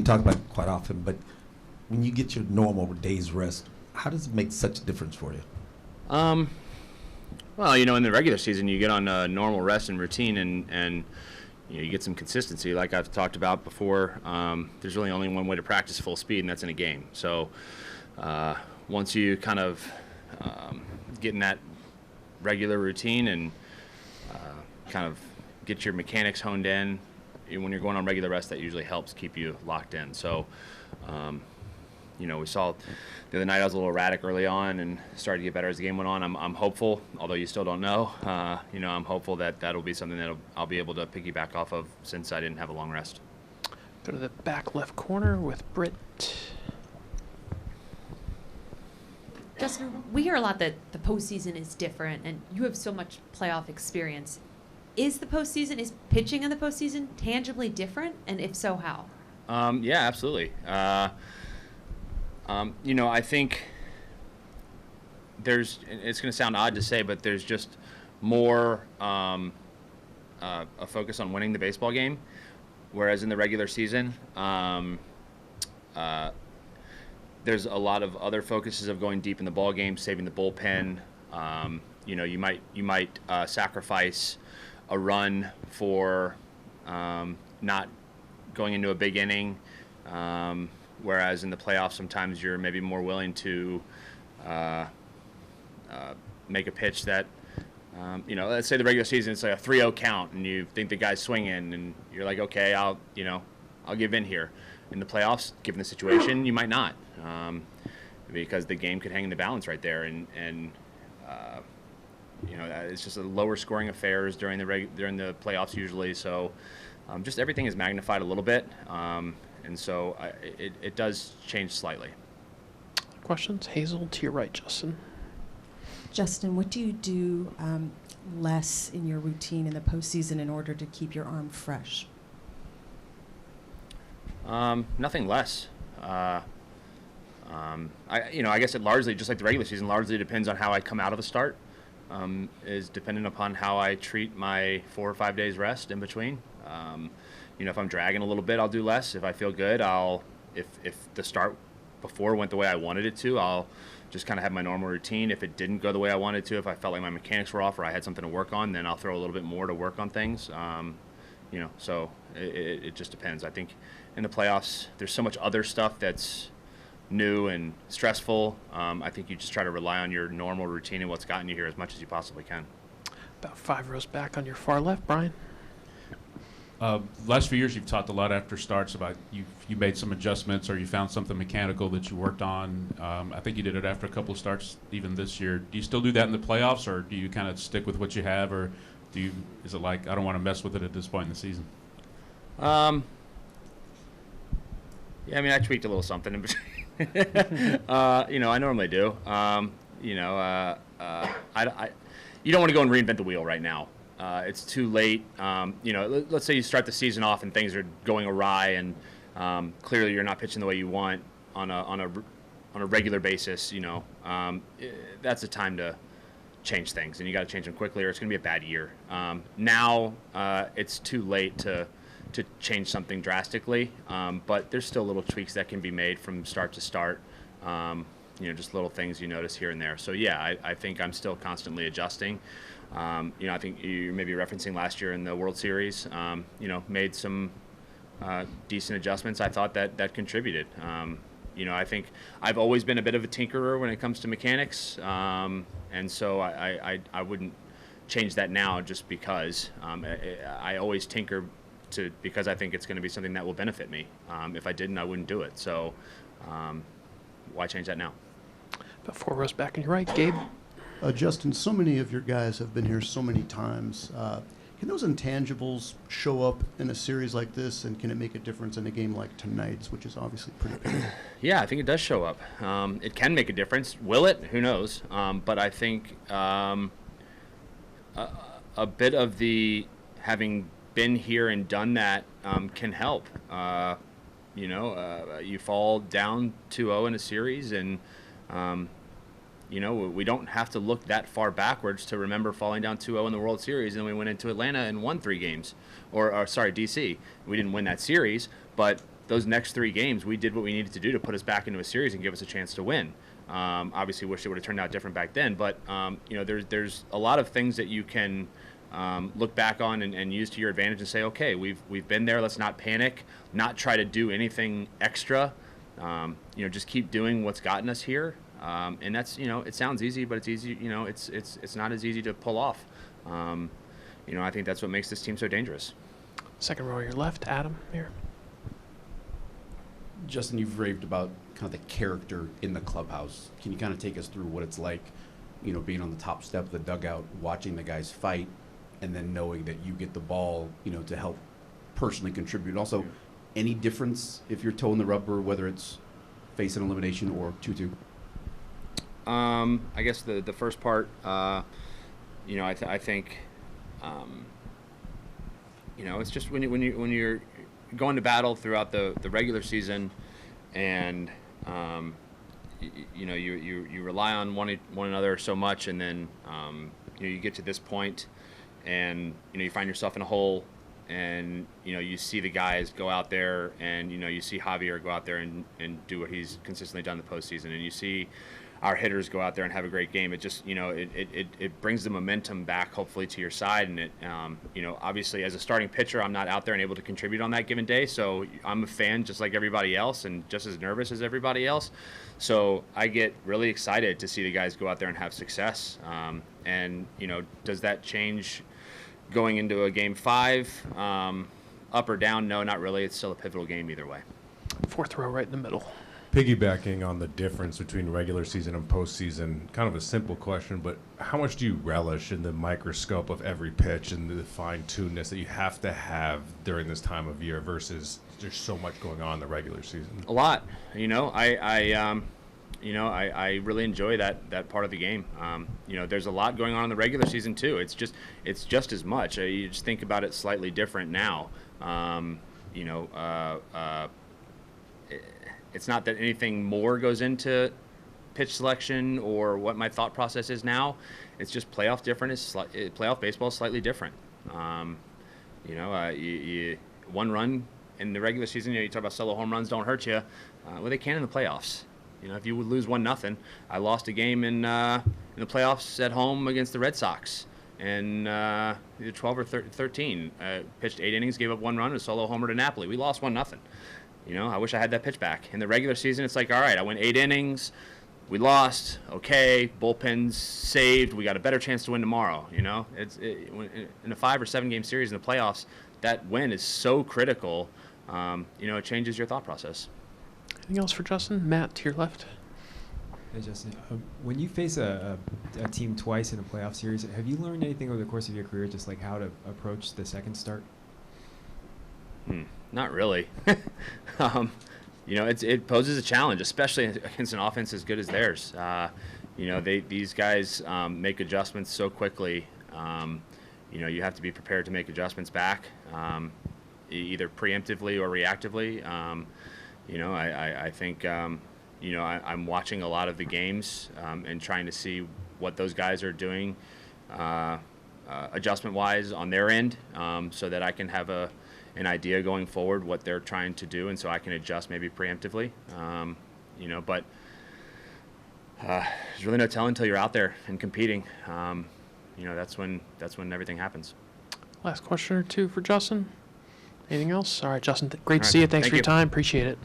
you talk about it quite often, but when you get your normal day's rest, how does it make such a difference for you? Well, in the regular season, you get on a normal rest and routine, and you get some consistency. Like I've talked about before, there's really only one way to practice full speed, and that's in a game. So once you kind of get in that regular routine and kind of get your mechanics honed in, when you're going on regular rest, that usually helps keep you locked in. So, we saw the other night I was a little erratic early on and started to get better as the game went on. I'm hopeful, although you still don't know, I'm hopeful that that'll be something that I'll be able to piggyback off of since I didn't have a long rest. Go to the back left corner with Britt. Justin, we hear a lot that the postseason is different, and you have so much playoff experience. Is pitching in the postseason tangibly different, and if so, how? Yeah, absolutely. I think it's going to sound odd to say, but there's just more a focus on winning the baseball game, whereas in the regular season, there's a lot of other focuses of going deep in the ball game, saving the bullpen. You might sacrifice a run for not going into a big inning, whereas in the playoffs sometimes you're maybe more willing to make a pitch that, let's say the regular season it's like a 3-0 count and you think the guy's swinging and you're like, okay, I'll give in here. In the playoffs, given the situation, you might not, because the game could hang in the balance right there, and it's just a lower scoring affairs during the playoffs usually. So just everything is magnified a little bit, and so it does change slightly. Questions? Hazel, to your right, Justin. Justin, what do you do less in your routine in the postseason in order to keep your arm fresh? Nothing less. I guess it largely, just like the regular season, largely depends on how I come out of the start. Is dependent upon how I treat my 4 or 5 days rest in between. If I'm dragging a little bit, I'll do less. If I feel good, if the start before went the way I wanted it to, I'll just kind of have my normal routine. If it didn't go the way I wanted to, if I felt like my mechanics were off or I had something to work on, then I'll throw a little bit more to work on things. So it just depends. I think in the playoffs, there's so much other stuff that's new and stressful. I think you just try to rely on your normal routine and what's gotten you here as much as you possibly can. About 5 rows back on your far left, Brian. Last few years, you've talked a lot after starts about you made some adjustments or you found something mechanical that you worked on. I think you did it after a couple of starts even this year. Do you still do that in the playoffs, or do you kind of stick with what you have, or is it like, I don't want to mess with it at this point in the season? Yeah, I tweaked a little something in between. I normally do. You don't want to go and reinvent the wheel right now. It's too late. Let's say you start the season off and things are going awry, and clearly you're not pitching the way you want on a regular basis. That's the time to change things, and you got to change them quickly, or it's going to be a bad year. Now it's too late to change something drastically, but there's still little tweaks that can be made from start to start. Just little things you notice here and there. So yeah, I think I'm still constantly adjusting. I think you may be referencing last year in the World Series, made some decent adjustments. I thought that contributed. I think I've always been a bit of a tinkerer when it comes to mechanics, and so I wouldn't change that now just because. I always tinker because I think it's going to be something that will benefit me. If I didn't, I wouldn't do it. So why change that now? About 4 rows back on your right, Gabe. Justin, so many of your guys have been here so many times. Can those intangibles show up in a series like this, and can it make a difference in a game like tonight's, which is obviously pretty big? Yeah, I think it does show up. It can make a difference. Will it? Who knows? But I think a bit of the having been here and done that can help. You fall down 2-0 in a series, and we don't have to look that far backwards to remember falling down 2-0 in the World Series, and then we went into Atlanta and won 3 games. Or DC. We didn't win that series, but those next 3 games, we did what we needed to do to put us back into a series and give us a chance to win. Obviously, wish it would have turned out different back then, but there's a lot of things that you can look back on and use to your advantage and say, okay, we've been there. Let's not panic, not try to do anything extra. Just keep doing what's gotten us here. And that's, it sounds easy, but it's easy. It's not as easy to pull off. I think that's what makes this team so dangerous. Second row, your left, Adam here. Justin, you've raved about kind of the character in the clubhouse. Can you kind of take us through what it's like, being on the top step of the dugout, watching the guys fight, and then knowing that you get the ball, to help personally contribute? Also, any difference if you're toeing the rubber, whether it's face an elimination or 2-2? I guess the first part, I think, it's just when you're going to battle throughout the regular season, and you rely on one another so much, and then you get to this point, and you find yourself in a hole, and you see the guys go out there, and you see Javier go out there and do what he's consistently done in the postseason, and you see our hitters go out there and have a great game. It just it brings the momentum back, hopefully, to your side. And it obviously, as a starting pitcher, I'm not out there and able to contribute on that given day, so I'm a fan just like everybody else and just as nervous as everybody else. So I get really excited to see the guys go out there and have success. And does that change going into a game 5? Up or down? No, not really. It's still a pivotal game either way. Fourth row, right in the middle. Piggybacking on the difference between regular season and postseason, kind of a simple question, but how much do you relish in the microscope of every pitch and the fine-tunedness that you have to have during this time of year versus there's so much going on in the regular season? A lot. I really enjoy that part of the game. There's a lot going on in the regular season too. It's just as much. You just think about it slightly different now. It's not that anything more goes into pitch selection or what my thought process is now. It's just playoff baseball is slightly different. One run in the regular season, you talk about solo home runs don't hurt you. Well, they can in the playoffs. If you would lose 1-0, I lost a game in the playoffs at home against the Red Sox. And either 12 or 13, pitched 8 innings, gave up 1 run, a solo homer to Napoli. We lost 1-0. I wish I had that pitch back. In the regular season, it's like, all right, I went 8 innings, we lost, okay, bullpen's saved, we got a better chance to win tomorrow. In a 5 or 7 game series in the playoffs, that win is so critical. It changes your thought process. Anything else for Justin? Matt, to your left. Hey, Justin. When you face a team twice in a playoff series, have you learned anything over the course of your career, just like how to approach the second start? Not really. It poses a challenge, especially against an offense as good as theirs. These guys make adjustments so quickly. You have to be prepared to make adjustments back, either preemptively or reactively. I think I'm watching a lot of the games and trying to see what those guys are doing adjustment-wise on their end, so that I can have an idea going forward what they're trying to do, and so I can adjust maybe preemptively. But there's really no telling until you're out there and competing. That's when everything happens. Last question or two for Justin. Anything else? All right, Justin, great to All right, see you. Thanks thank for your you. time. Appreciate it.